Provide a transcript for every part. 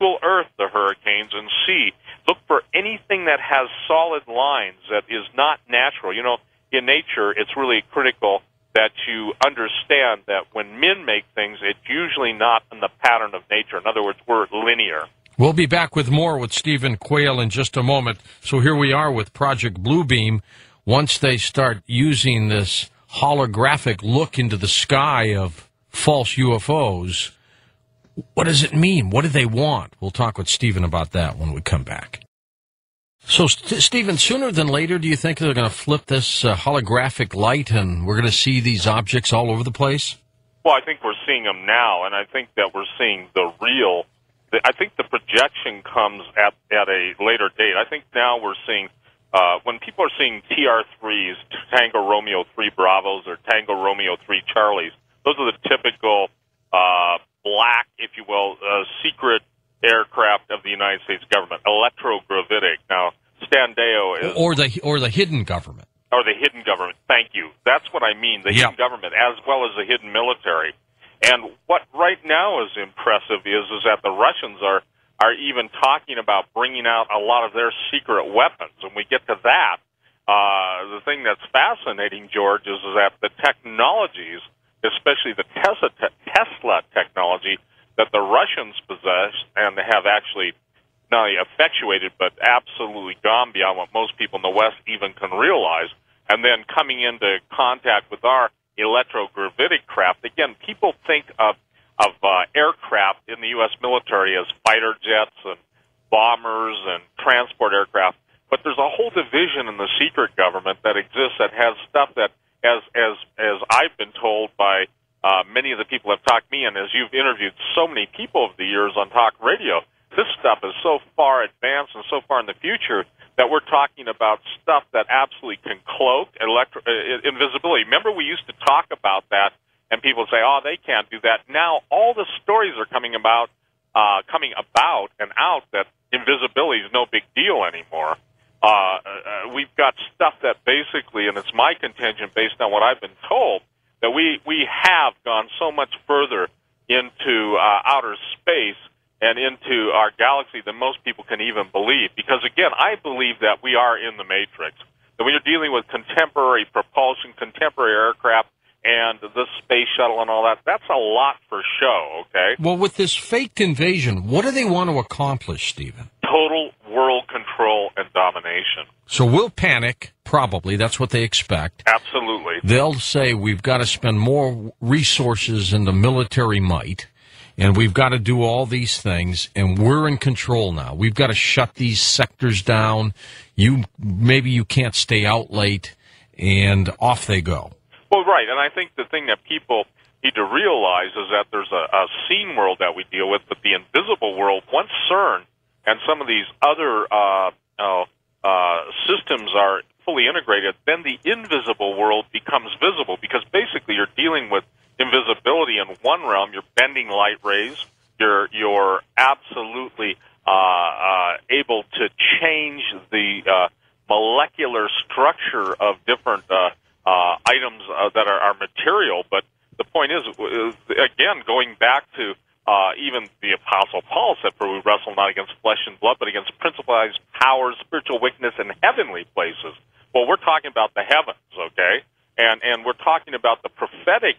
Google Earth the hurricanes and see. Look for anything that has solid lines that is not natural. You know, in nature, it's really critical that you understand that when men make things, it's usually not in the pattern of nature. In other words, we're linear. We'll be back with more with Stephen Quayle in just a moment. So here we are with Project Bluebeam. Once they start using this holographic look into the sky of false UFOs, what does it mean? What do they want? We'll talk with Stephen about that when we come back. So, Stephen, sooner than later, do you think they're going to flip this holographic light and we're going to see these objects all over the place? Well, I think we're seeing them now, and I think that we're seeing the real. I think the projection comes at a later date. I think now we're seeing, when people are seeing TR-3s, Tango Romeo 3 Bravos, or Tango Romeo 3 Charlies, those are the typical black, if you will, secret aircraft of the United States government, electrogravitic. Now, Standeo is... Or the hidden government. Or the hidden government, thank you. That's what I mean, the hidden government, as well as the hidden military. And what right now is impressive is that the Russians are even talking about bringing out a lot of their secret weapons. And we get to that. The thing that's fascinating, George, is that the technologies, especially the Tesla technology, that the Russians possess and have actually not only effectuated but absolutely gone beyond what most people in the West even can realize, and then coming into contact with our electrogravitic craft. Again, people think of aircraft in the U.S. military as fighter jets and bombers and transport aircraft, but there's a whole division in the secret government that exists that has stuff that, as I've been told by many of the people who have talked to me, and as you've interviewed so many people over the years on talk radio, this stuff is so far advanced and so far in the future that we're talking about stuff that absolutely can cloak invisibility. Remember, we used to talk about that, and people say, "Oh, they can't do that." Now, all the stories are coming about and out that invisibility is no big deal anymore. We've got stuff that basically, and it's my contention based on what I've been told, that we have gone so much further into outer space and into our galaxy than most people can even believe. Because, again, I believe that we are in the Matrix, that we are dealing with contemporary propulsion, contemporary aircraft, and the space shuttle and all that. That's a lot for show, okay? Well, with this faked invasion, what do they want to accomplish, Stephen? Total world control and domination. So we'll panic, probably. That's what they expect. Absolutely. They'll say we've got to spend more resources into military might, and we've got to do all these things, and we're in control now. We've got to shut these sectors down. Maybe you can't stay out late, and off they go. Well, right, and I think the thing that people need to realize is that there's a seen world that we deal with, but the invisible world, once CERN and some of these other systems are fully integrated, then the invisible world becomes visible, because basically you're dealing with invisibility in one realm. You're bending light rays. You're absolutely able to change the molecular structure of different items that are material. But the point is, again, going back to even the Apostle Paul said, "For we wrestle not against flesh and blood, but against principalities, powers, spiritual wickedness in heavenly places." Well, we're talking about the heavens, okay? And we're talking about the prophetic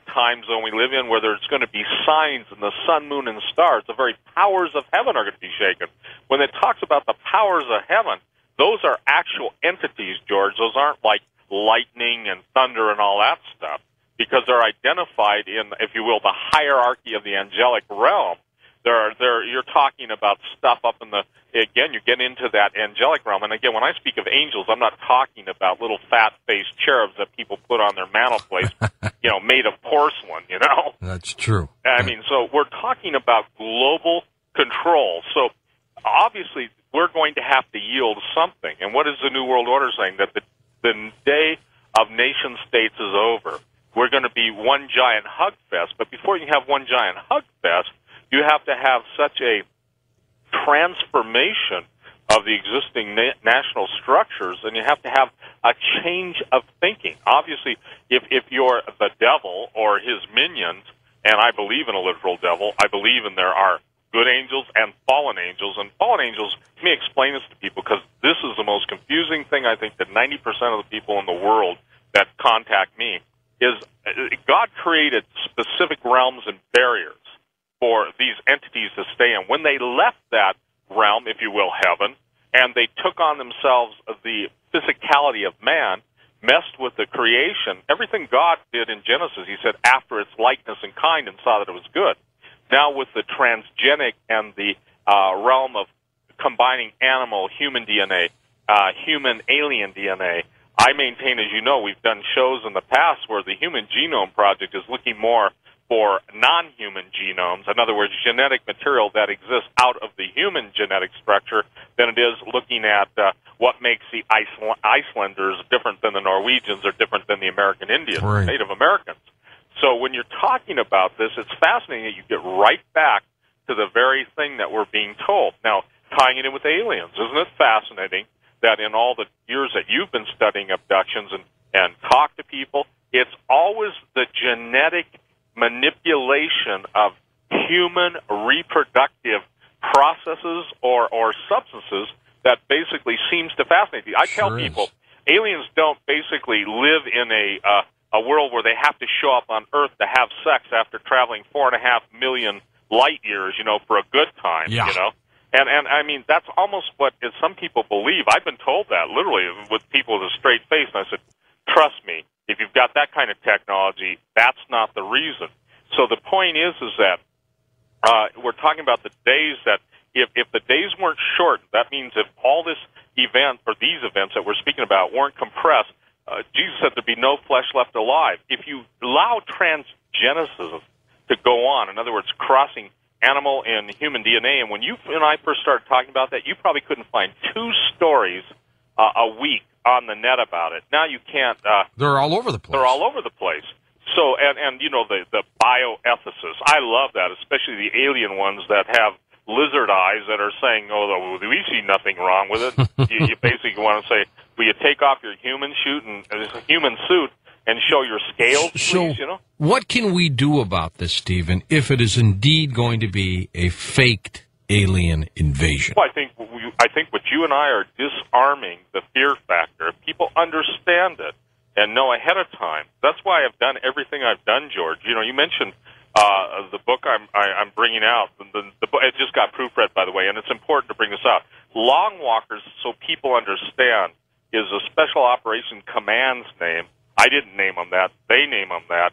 time zone we live in, where there's going to be signs in the sun, moon, and stars. The very powers of heaven are going to be shaken. When it talks about the powers of heaven, those are actual entities, George. Those aren't like lightning and thunder and all that stuff, because they're identified in, if you will, the hierarchy of the angelic realm. You're talking about stuff up in the, again, you get into that angelic realm. And again, when I speak of angels, I'm not talking about little fat-faced cherubs that people put on their mantelpiece, made of porcelain, That's true. I mean, so we're talking about global control. So obviously we're going to have to yield something. And what is the New World Order saying? That the day of nation states is over. We're going to be one giant hug fest. But before you have one giant hug fest, you have to have such a transformation of the existing national structures, and you have to have a change of thinking. Obviously, if you're the devil or his minions, and I believe in a literal devil, I believe in there are good angels and fallen angels. And fallen angels, let me explain this to people, because this is the most confusing thing I think that 90% of the people in the world that contact me is God created specific realms and barriers for these entities to stay in. When they left that realm, if you will, heaven, and they took on themselves the physicality of man, messed with the creation, everything God did in Genesis, he said, after its likeness and kind, and saw that it was good. Now with the transgenic and the realm of combining animal, human DNA, human alien DNA, I maintain, as you know, we've done shows in the past where the Human Genome Project is looking more for non-human genomes, in other words, genetic material that exists out of the human genetic structure, than it is looking at what makes the Icelanders different than the Norwegians or different than the American Indians, right, Native Americans. So when you're talking about this, it's fascinating that you get right back to the very thing that we're being told. Now, tying it in with aliens, isn't it fascinating that in all the years that you've been studying abductions and talk to people, it's always the genetic manipulation of human reproductive processes or substances that basically seems to fascinate you. I tell people, aliens don't basically live in a world where they have to show up on Earth to have sex after traveling 4.5 million light years, for a good time, And I mean, that's almost what some people believe. I've been told that, literally, with people with a straight face, and I said, trust me, if you've got that kind of technology, that's not the reason. So the point is that we're talking about the days that, if the days weren't short, that means if all this event, or these events that we're speaking about, weren't compressed, Jesus said there'd be no flesh left alive. If you allow transgenesis to go on, in other words, crossing animal and human DNA, and when you and I first started talking about that, you probably couldn't find 2 stories a week on the net about it. Now you can't. They're all over the place. They're all over the place. So, and the bioethicists, I love that, especially the alien ones that have lizard eyes that are saying, oh, we see nothing wrong with it. you basically want to say, will you take off your human suit and show your scales, please, So what can we do about this, Stephen, if it is indeed going to be a faked alien invasion? Well, I think what you and I are disarming the fear factor. If people understand it and know ahead of time. That's why I've done everything I've done, George. You mentioned the book I'm bringing out. The book, it just got proofread, by the way, and it's important to bring this out. Long Walkers, so people understand, is a Special Operations Command's name. I didn't name them that. They name them that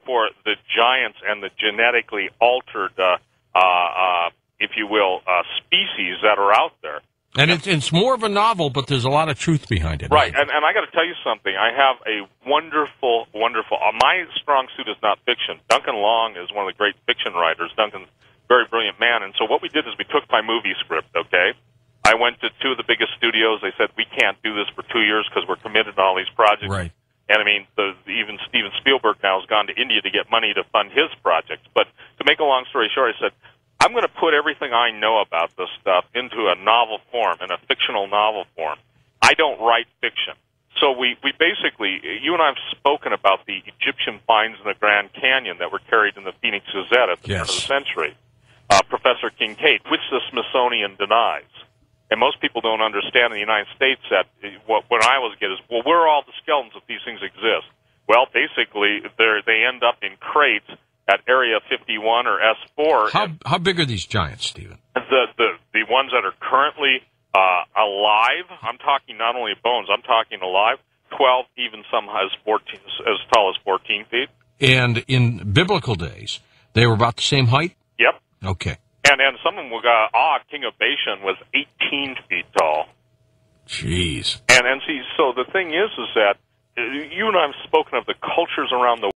for the giants and the genetically altered, if you will, species that are out there. And it's more of a novel, but there's a lot of truth behind it. Right, and I got to tell you something. I have a wonderful, my strong suit is not fiction. Duncan Long is one of the great fiction writers. Duncan's a very brilliant man, and so what we did is we took my movie script, okay? I went to 2 of the biggest studios. They said, we can't do this for 2 years because we're committed to all these projects. Right. And I mean, even Steven Spielberg now has gone to India to get money to fund his projects. But to make a long story short, I said, I'm going to put everything I know about this stuff into a novel form, in a fictional novel form. I don't write fiction. So we basically, you and I have spoken about the Egyptian finds in the Grand Canyon that were carried in the Phoenix Gazette at the turn of the century. Professor Kincaid, which the Smithsonian denies. And most people don't understand in the United States that what I always get is, well, where are all the skeletons if these things exist? Well, basically, they end up in crates at Area 51 or S4. How big are these giants, Stephen? The ones that are currently alive, I'm talking not only bones, I'm talking alive, 12, even some as tall as 14 feet. And in biblical days, they were about the same height? Yep. Okay. And some of them King of Bashan was 18 feet tall. Jeez. And see, so the thing is that you and I have spoken of the cultures around the